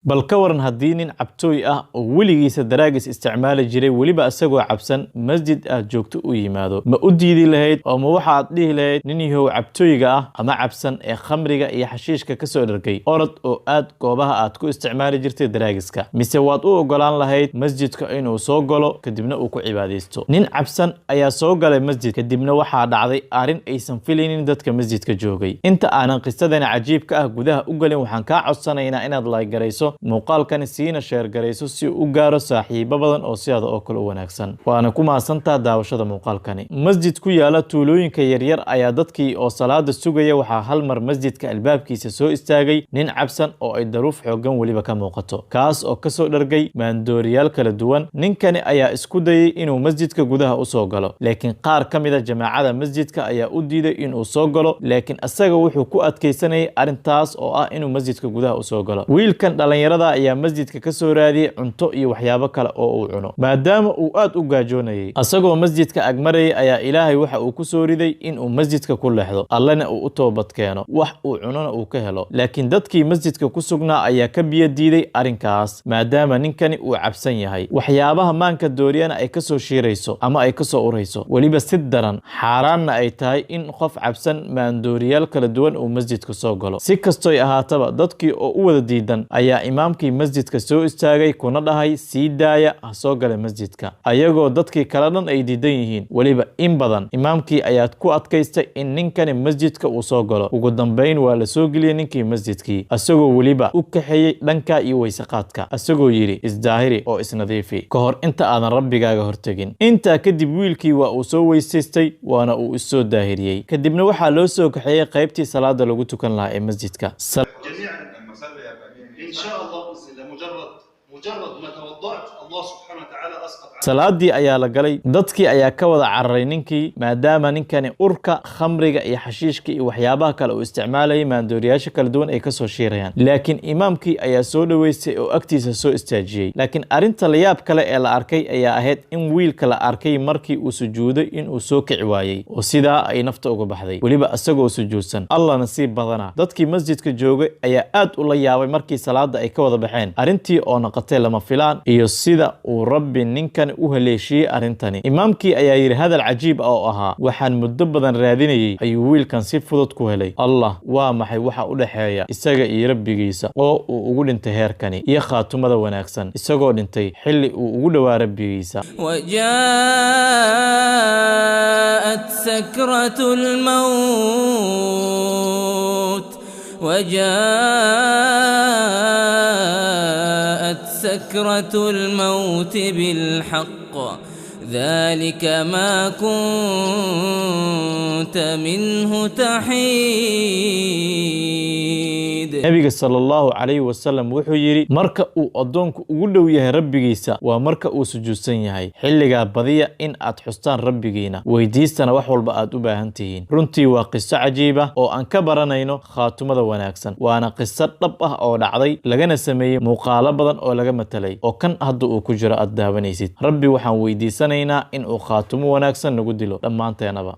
bal ka waran haddii nin cabtooy ah oo weligiisa daraagis isticmaali jiray weliba asagoo cabsan masjid aad joogto u yimaado ma u diidi lahayd oo ma waxaad dhihi lahayd nin yahow cabtooyga ah ama cabsan ee khamriga iyo xashiishka ka soo dhargay orod oo aad goobaha aad ku isticmaali jirtay daraagiska mise waad u ogolaan lahayd masjidka inuu soo galo kadibna uu ku cibaadaysto nin cabsan ayaa soo galay masjid kadibna waxaa dhacday arrin aysan filaynin dadka masjidka joogay inta aanan qisadan cajiibka ah gudaha u galin waxaan kaa codsanaynaa inaad like garayso muuqaalkani siina sheer garayso si uu u gaaro saaxiibo badan oo sidaada oo kale u wanaagsan waana ku mahadsantaa daawashada muuqaalkani masjid ku yaala tuulooyinka yaryar ayaa dadkii oo salaada sugaya waxaa hal mar masjidka albaabkiisa soo istaagay nin cabsan oo ay daruuf xoogan weliba ka muuqato kaas oo kasoo dhargay maandooriyaal kala duwan ninkani ayaa isku dayay inuu masjidka gudaha u soo galo laakiin qaar ka mid a jamaacada masjidka ayaa u diiday inuu soo galo laakiin asaga wuxuu ku adkaysanayay arrintaas oo ah inuu masjidka gudaha u soo galo wiilkan dhalinyarada ayaa masjidka ka soo raadiyay cunto iyo waxyaabo kale oo uu cuno maadaama uu aad u gaajoonayay asagoo masjidka agmarayay ayaa ilaahay waxa uu ku soo riday inuu masjidka ku leexdo allana uu u toobad keeno wax uu cunona uu ka helo laakiin dadkii masjidka ku sugnaa ayaa ka biyo diiday arrinkaas maadaama ninkani uu cabsan yahay waxyaabaha maanka dooriyana ay ka soo shiirayso ama ay ka soo urayso weliba si daran xaaraanna ay tahay in qof cabsan maandooriyaal kala duwan uu masjidka soo galo si kastoy ahaataba dadkii oo u wada diidan ayaa imaamkii masjidka soo istaagay kuna dhahay sii daaya ha soo gala masjidka ayagoo dadkii kale dhan ay diidan yihiin weliba in badan imaamkii ayaad ku adkaystay in ninkani masjidka uu soo galo ugu dambayn waa la soo geliyey ninkii masjidkii asagoo weliba u kaxeeyey dhanka iyo weyseqaadka asagoo yidhi isdaahiri oo isnadiifi ka hor inta aadan rabbigaaga hortegin intaa kadib wiilkii waa uu soo weysaystay waana uu is soo daahiriyey kadibna waxaa loo soo kaxeeyey qaybtii salaada lagu tukan lahaa ee masjidka إن شاء الله بإذن الله مجرد ما توضأت الله سبحانه وتعالى أسقط عنه salaadii ayaa la galay dadkii ayaa ka wada cararay ninkii maadaama ninkani urka khamriga iyo xashiishka iyo waxyaabaha kale uu isticmaalayay maandooriyaasha kala duwan ay ka soo shiirayaan laakiin imaamkii ayaa soo dhaweystay oo agtiisa soo istaajiyey laakiin arrinta la yaab kale ee la arkay ayaa ahayd in wiilka la arkay markii uu sujuuday inuu soo kici waayey oo sidaa ay nafta uga baxday weliba asagoo sujuudsan allah nasiib badana dadkii masjidka joogay ayaa aad ula yaabay markii salaada ay ka wada baxeen arrintii oo noqotay lama filaan iyo sida uu rabbi ninkan u haleeshiyey arrintani imaamkii ayaa yidhi hadal cajiib ah oo ahaa waxaan muddo badan raadinayey ayuu wiilkan si fudud ku helay allah waa maxay waxa u dhexeeya isaga iyo rabbigiisa oo uu ugu dhintay heerkani iyo khaatumada wanaagsan isagoo dhintay xilli uu ugu dhowaa rabbigiisa وجاءت سكرة الموت سكرة الموت بالحق ذلك ما كنت منه تحيد nabiga sallallahu alayhi wasallam wuxuu yiri marka uu adoonku ugu dhow yahay rabbigiisa waa marka uu sujuudsan yahay xilliga badiya in aad xustaan rabbigiina weydiistana wax walba aad u baahan tihiin runtii waa qiso cajiib ah oo aan ka baranayno khaatumada wanaagsan waana qiso dhab ah oo dhacday lagana sameeyay muuqaalo badan oo laga matalay oo kan hadda uu ku jiro aad daawanaysid rabbi waxaan weydiisanaynaa in uu khaatumo wanaagsan nagu dilo dhammaanteenaba